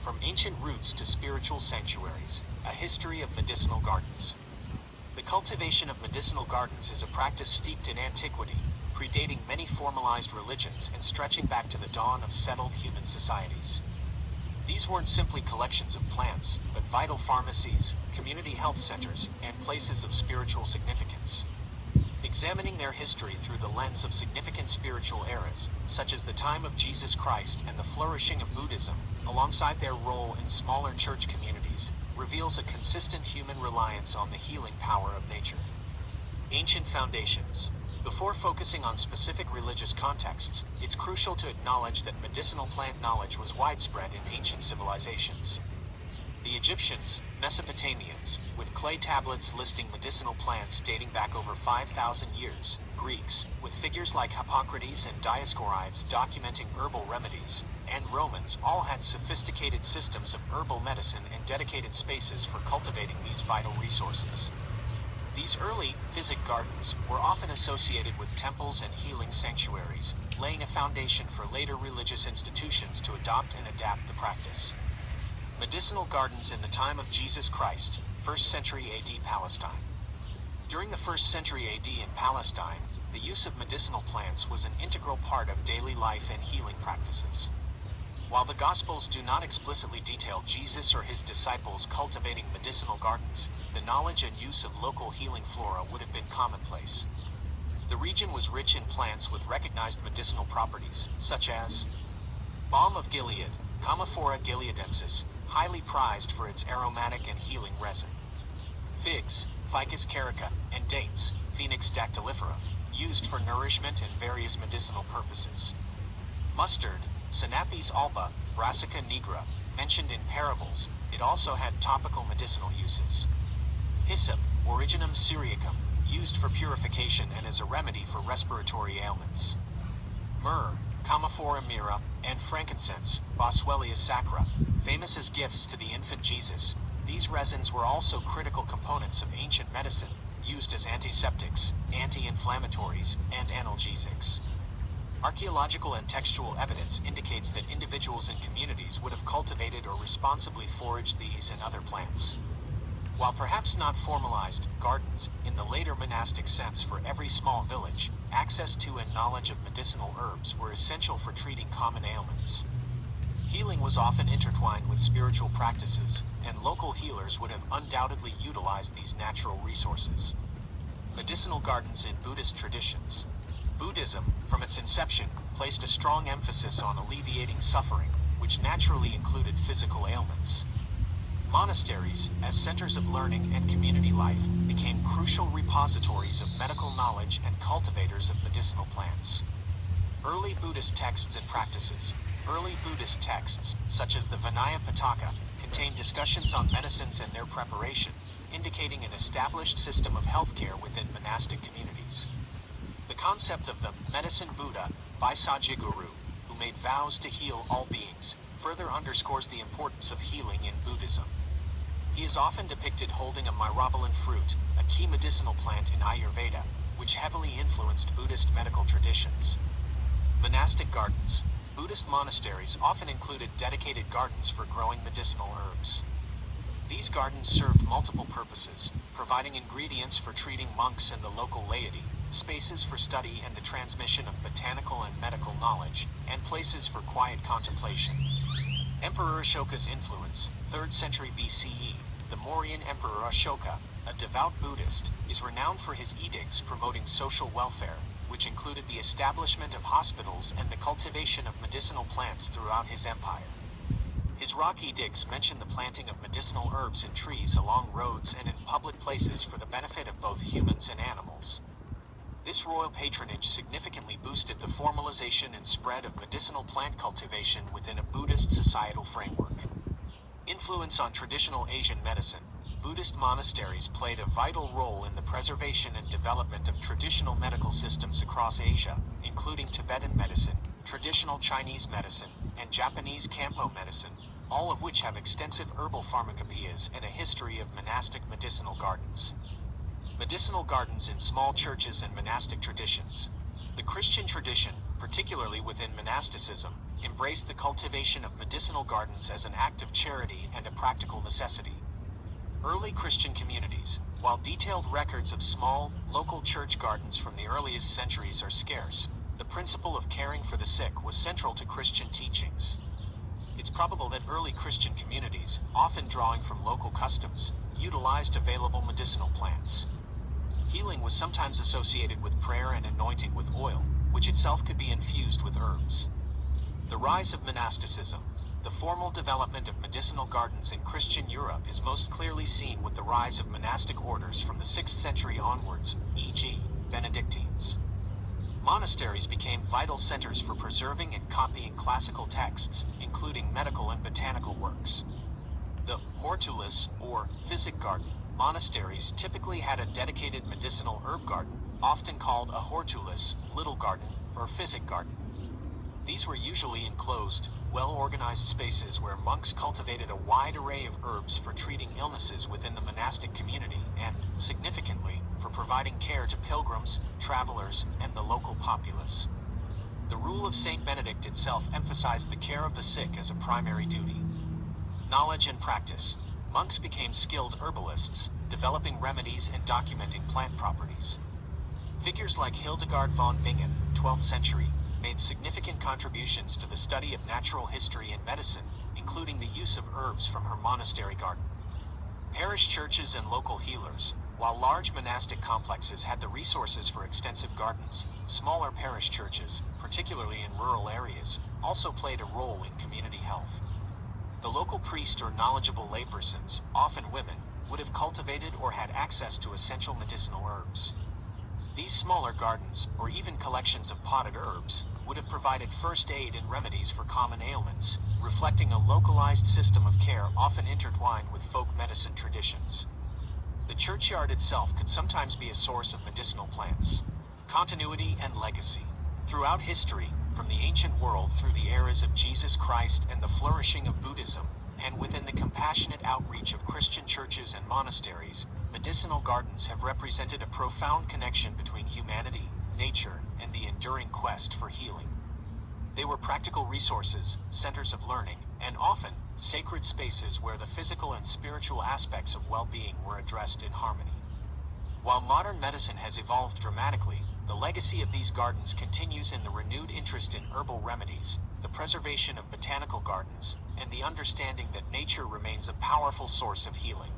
From Ancient Roots to Spiritual Sanctuaries, A History of Medicinal Gardens. The cultivation of medicinal gardens is a practice steeped in antiquity, predating many formalized religions and stretching back to the dawn of settled human societies. These weren't simply collections of plants, but vital pharmacies, community health centers, and places of spiritual significance. Examining their history through the lens of significant spiritual eras, such as the time of Jesus Christ and the flourishing of Buddhism, alongside their role in smaller church communities, reveals a consistent human reliance on the healing power of nature. Ancient foundations. Before focusing on specific religious contexts, it's crucial to acknowledge that medicinal plant knowledge was widespread in ancient civilizations. The Egyptians, Mesopotamians, with clay tablets listing medicinal plants dating back over 5,000 years, Greeks, with figures like Hippocrates and Dioscorides documenting herbal remedies, and Romans all had sophisticated systems of herbal medicine and dedicated spaces for cultivating these vital resources. These early, physic gardens were often associated with temples and healing sanctuaries, laying a foundation for later religious institutions to adopt and adapt the practice. Medicinal gardens in the time of Jesus Christ, 1st century AD Palestine. During the 1st century AD in Palestine, the use of medicinal plants was an integral part of daily life and healing practices. While the Gospels do not explicitly detail Jesus or his disciples cultivating medicinal gardens, the knowledge and use of local healing flora would have been commonplace. The region was rich in plants with recognized medicinal properties, such as balm of Gilead, Commiphora gileadensis, highly prized for its aromatic and healing resin. Figs, Ficus carica, and dates, Phoenix dactylifera, used for nourishment and various medicinal purposes. Mustard, Sinapis alba, Brassica nigra, mentioned in parables, it also had topical medicinal uses. Hyssop, Originum syriacum, used for purification and as a remedy for respiratory ailments. Myrrh, Commiphora myrrha, and frankincense, Boswellia sacra, famous as gifts to the infant Jesus, these resins were also critical components of ancient medicine, used as antiseptics, anti-inflammatories, and analgesics. Archaeological and textual evidence indicates that individuals and communities would have cultivated or responsibly foraged these and other plants. While perhaps not formalized gardens, in the later monastic sense for every small village, access to and knowledge of medicinal herbs were essential for treating common ailments. Healing was often intertwined with spiritual practices, and local healers would have undoubtedly utilized these natural resources. Medicinal gardens in Buddhist traditions. Buddhism, from its inception, placed a strong emphasis on alleviating suffering, which naturally included physical ailments. Monasteries, as centers of learning and community life, became crucial repositories of medical knowledge and cultivators of medicinal plants. Early Buddhist texts and practices. Early Buddhist texts, such as the Vinaya Pitaka, contain discussions on medicines and their preparation, indicating an established system of healthcare within monastic communities. The concept of the medicine Buddha, Vaisajiguru, who made vows to heal all beings, further underscores the importance of healing in Buddhism. He is often depicted holding a myrobalan fruit, a key medicinal plant in Ayurveda, which heavily influenced Buddhist medical traditions. Monastic gardens. Buddhist monasteries often included dedicated gardens for growing medicinal herbs. These gardens served multiple purposes, providing ingredients for treating monks and the local laity, spaces for study and the transmission of botanical and medical knowledge, and places for quiet contemplation. Emperor Ashoka's influence, 3rd century BCE, the Mauryan Emperor Ashoka, a devout Buddhist, is renowned for his edicts promoting social welfare, which included the establishment of hospitals and the cultivation of medicinal plants throughout his empire. His rock edicts mention the planting of medicinal herbs in trees along roads and in public places for the benefit of both humans and animals. This royal patronage significantly boosted the formalization and spread of medicinal plant cultivation within a Buddhist societal framework. Influence on traditional Asian medicine. Buddhist monasteries played a vital role in the preservation and development of traditional medical systems across Asia, including Tibetan medicine, traditional Chinese medicine, and Japanese Kampo medicine, all of which have extensive herbal pharmacopoeias and a history of monastic medicinal gardens. Medicinal gardens in small churches and monastic traditions. The Christian tradition, particularly within monasticism, embraced the cultivation of medicinal gardens as an act of charity and a practical necessity. Early Christian communities, while detailed records of small, local church gardens from the earliest centuries are scarce, the principle of caring for the sick was central to Christian teachings. It's probable that early Christian communities, often drawing from local customs, utilized available medicinal plants. Healing was sometimes associated with prayer and anointing with oil, which itself could be infused with herbs. The rise of monasticism. The formal development of medicinal gardens in Christian Europe is most clearly seen with the rise of monastic orders from the 6th century onwards, e.g., Benedictines. Monasteries became vital centers for preserving and copying classical texts, including medical and botanical works. The hortulus, or physic garden, monasteries typically had a dedicated medicinal herb garden, often called a hortulus, little garden, or physic garden. These were usually enclosed, well-organized spaces where monks cultivated a wide array of herbs for treating illnesses within the monastic community and, significantly, for providing care to pilgrims, travelers, and the local populace. The rule of Saint Benedict itself emphasized the care of the sick as a primary duty. Knowledge and practice. Monks became skilled herbalists, developing remedies and documenting plant properties. Figures like Hildegard von Bingen, 12th century, made significant contributions to the study of natural history and medicine, including the use of herbs from her monastery garden. Parish churches and local healers. While large monastic complexes had the resources for extensive gardens, smaller parish churches, particularly in rural areas, also played a role in community health. The local priest or knowledgeable laypersons, often women, would have cultivated or had access to essential medicinal herbs. These smaller gardens, or even collections of potted herbs, would have provided first aid and remedies for common ailments, reflecting a localized system of care often intertwined with folk medicine traditions. The churchyard itself could sometimes be a source of medicinal plants. Continuity and legacy. Throughout history, from the ancient world through the eras of Jesus Christ and the flourishing of Buddhism, and within the compassionate outreach of Christian churches and monasteries, medicinal gardens have represented a profound connection between humanity, nature, and the enduring quest for healing. They were practical resources, centers of learning, and often, sacred spaces where the physical and spiritual aspects of well-being were addressed in harmony. While modern medicine has evolved dramatically, the legacy of these gardens continues in the renewed interest in herbal remedies, the preservation of botanical gardens, and the understanding that nature remains a powerful source of healing.